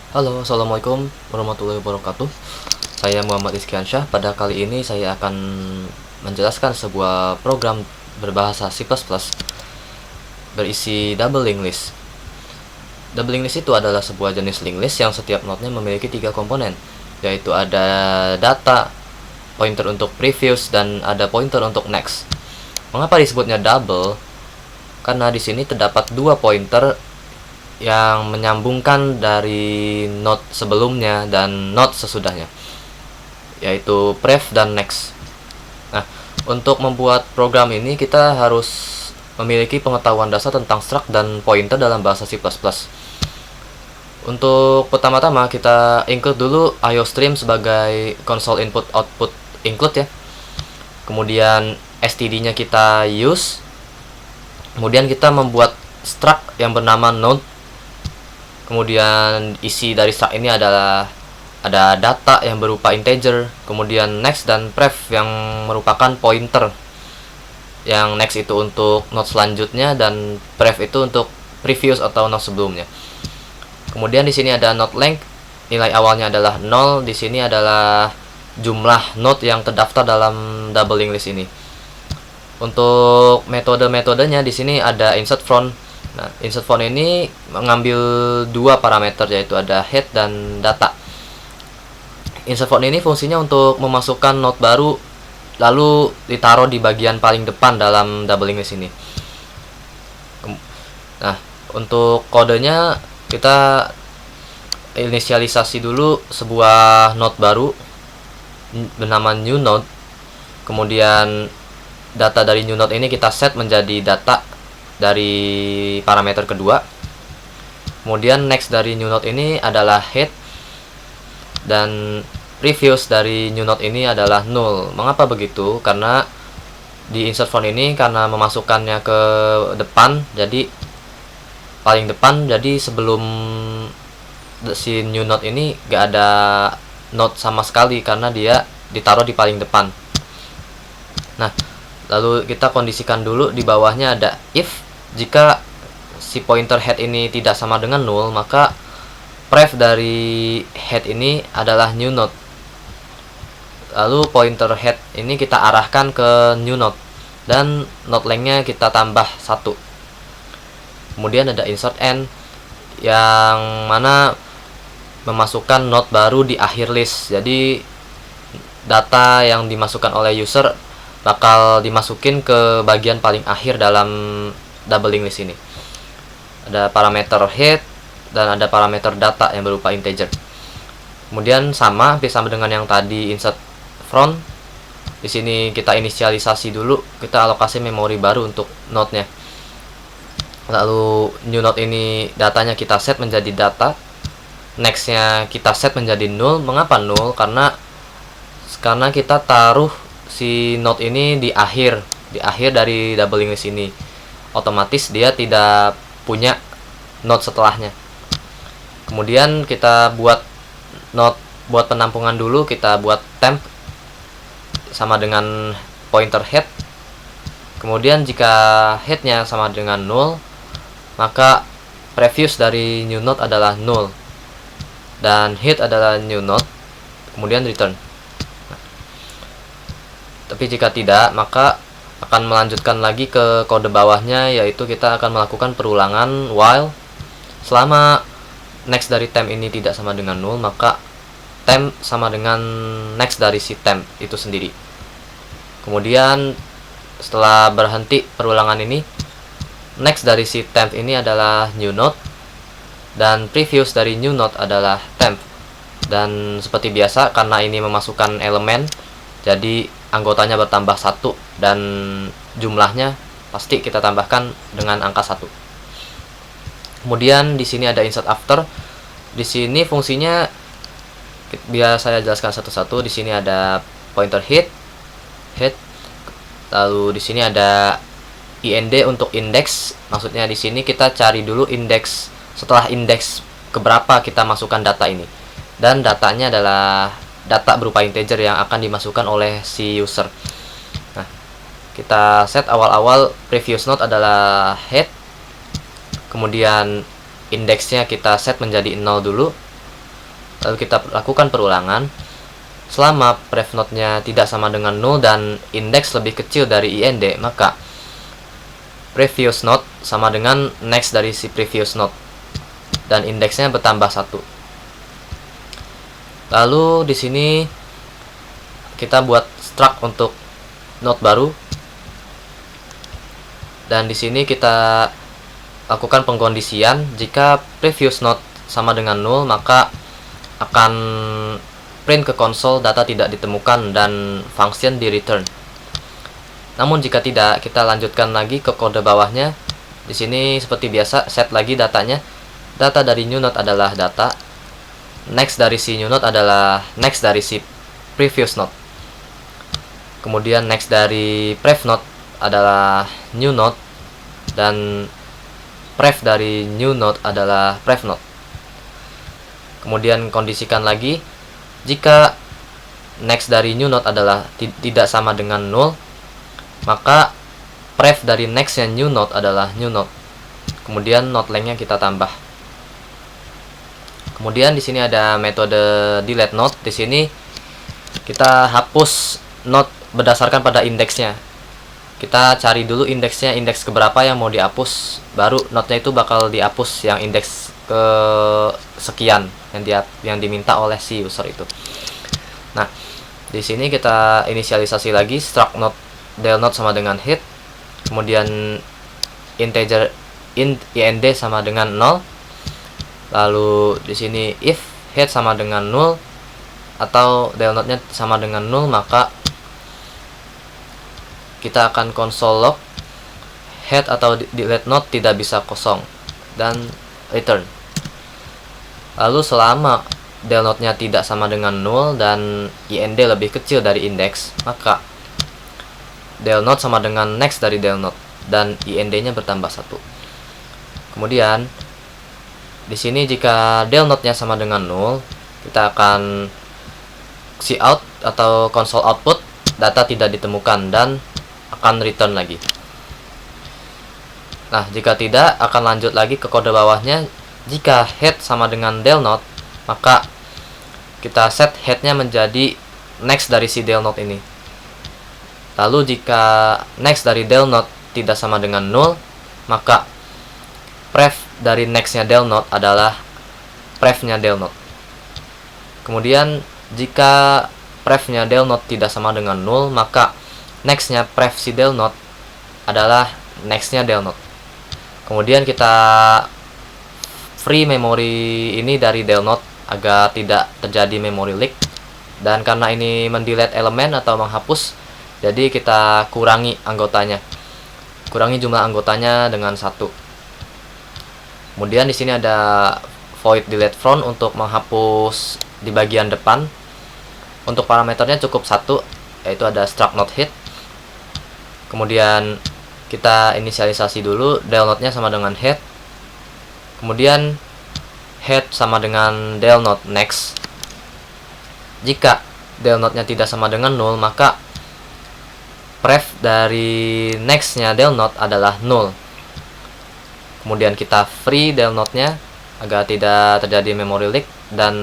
Halo, assalamualaikum warahmatullahi wabarakatuh. Saya Muhammad Rizkiansyah. Pada kali ini saya akan menjelaskan sebuah program berbahasa C++ berisi double linked list. Double linked list itu adalah sebuah jenis linked list yang setiap node-nya memiliki 3 komponen, yaitu ada data, pointer untuk previous, dan ada pointer untuk next. Mengapa disebutnya double? Karena di sini terdapat 2 pointer yang menyambungkan dari node sebelumnya dan node sesudahnya, yaitu prev dan next. Nah, untuk membuat program ini kita harus memiliki pengetahuan dasar tentang struct dan pointer dalam bahasa C++. Untuk pertama-tama kita include dulu IOStream sebagai console input output include ya. Kemudian std-nya kita use. Kemudian kita membuat struct yang bernama node. Kemudian isi dari struct ini adalah ada data yang berupa integer, kemudian next dan prev yang merupakan pointer. Yang next itu untuk node selanjutnya dan prev itu untuk previous atau node sebelumnya. Kemudian di sini ada node length, nilai awalnya adalah 0, di sini adalah jumlah node yang terdaftar dalam double linked list ini. Untuk metode-metodenya di sini ada insert from. Nah, insert from ini mengambil 2 parameter, yaitu ada head dan data. Insert from ini fungsinya untuk memasukkan node baru lalu ditaruh di bagian paling depan dalam double linked list ini. Nah, untuk kodenya kita inisialisasi dulu sebuah node baru bernama new node. Kemudian data dari new node ini kita set menjadi data dari parameter kedua. Kemudian next dari new node ini adalah head dan previous dari new node ini adalah null. Mengapa begitu? Karena di insert from ini karena memasukkannya ke depan, jadi paling depan, jadi sebelum si new node ini gak ada node sama sekali karena dia ditaruh di paling depan. Nah, lalu kita kondisikan dulu di bawahnya ada if jika si pointer head ini tidak sama dengan 0, maka prev dari head ini adalah new node. Lalu pointer head ini kita arahkan ke new node dan node length-nya kita tambah 1. Kemudian ada insert n yang mana memasukkan node baru di akhir list. Jadi data yang dimasukkan oleh user bakal dimasukin ke bagian paling akhir dalam double linked list ini. Ada parameter head dan ada parameter data yang berupa integer. Kemudian hampir sama dengan yang tadi insert from. Di sini kita inisialisasi dulu, kita alokasi memori baru untuk node-nya. Lalu new node ini datanya kita set menjadi data. Next-nya kita set menjadi null. Mengapa null? Karena kita taruh si node ini di akhir dari double linked list ini. Otomatis dia tidak punya node setelahnya. Kemudian kita buat penampungan dulu, kita buat temp sama dengan pointer head. Kemudian jika headnya sama dengan 0, maka previous dari new node adalah 0 dan head adalah new node, kemudian return. Tapi jika tidak, maka akan melanjutkan lagi ke kode bawahnya, yaitu kita akan melakukan perulangan while selama next dari temp ini tidak sama dengan 0, maka temp sama dengan next dari si temp itu sendiri. Kemudian setelah berhenti perulangan ini, next dari si temp ini adalah new node dan previous dari new node adalah temp. Dan seperti biasa, karena ini memasukkan elemen, jadi anggotanya bertambah 1 dan jumlahnya pasti kita tambahkan dengan angka 1. Kemudian di sini ada insert after. Di sini fungsinya biar saya jelaskan satu-satu. Di sini ada pointer head. Lalu di sini ada ind untuk index. Maksudnya di sini kita cari dulu indeks, setelah indeks keberapa kita masukkan data ini. Dan datanya adalah data berupa integer yang akan dimasukkan oleh si user. Nah, kita set awal-awal previous node adalah head. Kemudian indeksnya kita set menjadi 0 dulu. Lalu kita lakukan perulangan. Selama pref node-nya tidak sama dengan 0 dan indeks lebih kecil dari IND, maka previous node sama dengan next dari si previous node dan indeksnya bertambah 1. Lalu di sini kita buat struct untuk node baru, dan di sini kita lakukan pengkondisian. Jika previous node sama dengan 0, maka akan print ke konsol data tidak ditemukan dan function di return. Namun jika tidak, kita lanjutkan lagi ke kode bawahnya. Di sini seperti biasa, set lagi datanya. Data dari new node adalah data, next dari si new node adalah next dari si previous node. Kemudian next dari pref node adalah new node, dan pref dari new node adalah pref node. Kemudian kondisikan lagi, jika next dari new node adalah tidak sama dengan 0, maka pref dari next yang new node adalah new node. Kemudian node length-nya kita tambah. Kemudian di sini ada metode delete node. Di sini kita hapus node berdasarkan pada indeksnya. Kita cari dulu indeksnya, indeks keberapa yang mau dihapus, baru node-nya itu bakal dihapus yang indeks ke sekian yang diminta oleh si user itu. Nah, di sini kita inisialisasi lagi struct node del node sama dengan head, kemudian integer int ind sama dengan 0. Lalu di sini if head sama dengan 0 atau del node-nya sama dengan 0, maka kita akan console log head atau delete node tidak bisa kosong dan return. Lalu selama del node-nya tidak sama dengan 0 dan IND lebih kecil dari indeks, maka del node sama dengan next dari del node dan IND-nya bertambah 1. Kemudian di sini jika del node-nya sama dengan 0, kita akan cout atau console output data tidak ditemukan dan akan return lagi. Nah, jika tidak, akan lanjut lagi ke kode bawahnya. Jika head sama dengan del node, maka kita set head-nya menjadi next dari si del node ini. Lalu jika next dari del node tidak sama dengan 0, maka pref dari next-nya del node adalah pref-nya del node. Kemudian jika pref-nya del node tidak sama dengan 0, maka next-nya pref si del node adalah next-nya del node. Kemudian kita free memory ini dari del node agar tidak terjadi memory leak, dan karena ini mendelete elemen atau menghapus, jadi kita kurangi anggotanya, kurangi jumlah anggotanya dengan 1. Kemudian di sini ada void delete front untuk menghapus di bagian depan. Untuk parameternya cukup 1, yaitu ada struct node head. Kemudian kita inisialisasi dulu, del node-nya sama dengan head. Kemudian head sama dengan del node next. Jika del node-nya tidak sama dengan 0, maka pref dari next-nya del node adalah 0. Kemudian kita free del node-nya agar tidak terjadi memory leak dan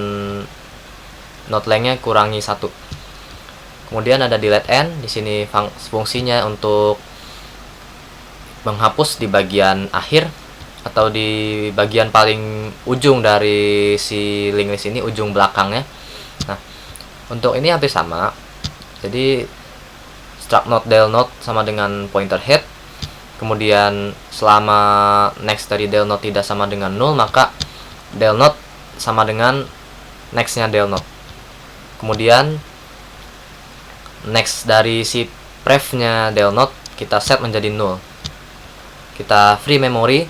node length-nya kurangi 1. Kemudian ada delete end. Di sini fungsinya untuk menghapus di bagian akhir atau di bagian paling ujung dari si link list ini, ujung belakangnya. Nah, untuk ini hampir sama. Jadi struct node del node sama dengan pointer head. Kemudian selama next dari del node tidak sama dengan 0, maka del node sama dengan next-nya del node. Kemudian next dari si pref-nya del node kita set menjadi 0. Kita free memory,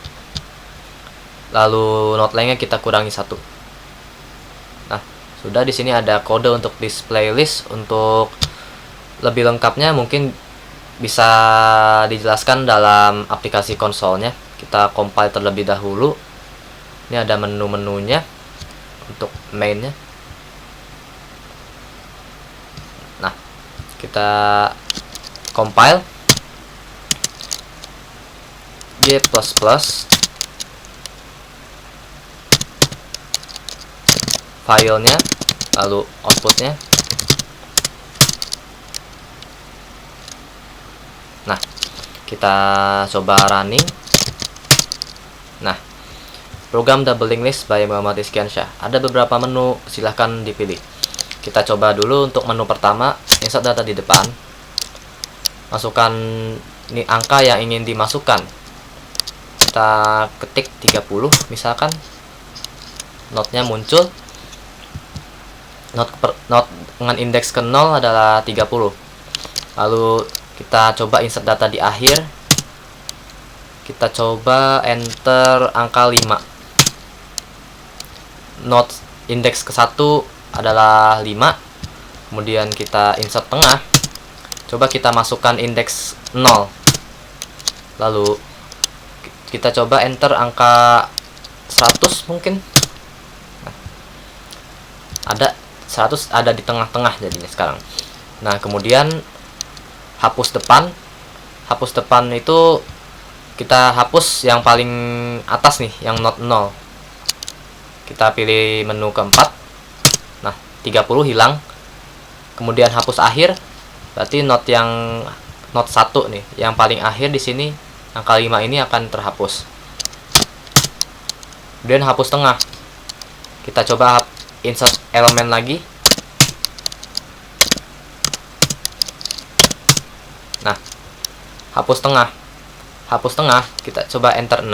lalu node length-nya kita kurangi 1. Nah, sudah. Di sini ada kode untuk display list. Untuk lebih lengkapnya mungkin bisa dijelaskan dalam aplikasi konsolnya. Kita compile terlebih dahulu. Ini ada menu-menunya untuk mainnya. Nah, kita compile G++ filenya, lalu outputnya. Nah, kita coba running. Nah, program doubling list by Muhammad Rizkiansyah. Ada beberapa menu, silahkan dipilih. Kita coba dulu untuk menu pertama, insert data di depan. Masukkan ini angka yang ingin dimasukkan. Kita ketik 30 misalkan. Notnya muncul. Not dengan indeks ke 0 adalah 30. Lalu kita coba insert data di akhir. Kita coba enter angka 5. Not indeks ke 1 adalah 5. Kemudian kita insert tengah. Coba kita masukkan indeks 0. Lalu kita coba enter angka 100 mungkin. Ada 100 ada di tengah-tengah jadinya sekarang. Nah, kemudian hapus depan. Hapus depan itu kita hapus yang paling atas nih, yang not 0. Kita pilih menu keempat. Nah, 30 hilang. Kemudian hapus akhir. Berarti not 1 nih, yang paling akhir di sini angka 5 ini akan terhapus. Kemudian hapus tengah. Kita coba insert elemen lagi. Nah, hapus tengah. Hapus tengah, kita coba enter 6.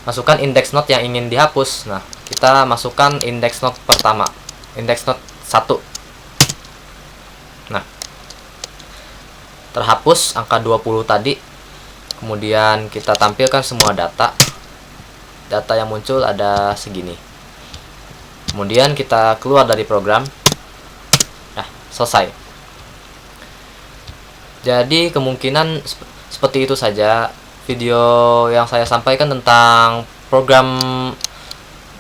Masukkan indeks not yang ingin dihapus. Nah, kita masukkan indeks not pertama. Indeks not 1. Nah, terhapus angka 20 tadi. Kemudian kita tampilkan semua data. Data yang muncul ada segini. Kemudian kita keluar dari program. Nah, selesai. Jadi kemungkinan seperti itu saja video yang saya sampaikan tentang program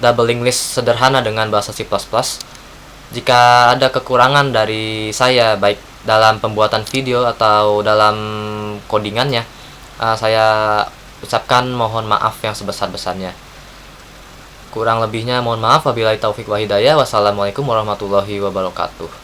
doubling list sederhana dengan bahasa C++. Jika ada kekurangan dari saya, baik dalam pembuatan video atau dalam codingannya, saya ucapkan mohon maaf yang sebesar-besarnya. Kurang lebihnya mohon maaf. Wabillahi taufik wa hidayah. Wassalamualaikum warahmatullahi wabarakatuh.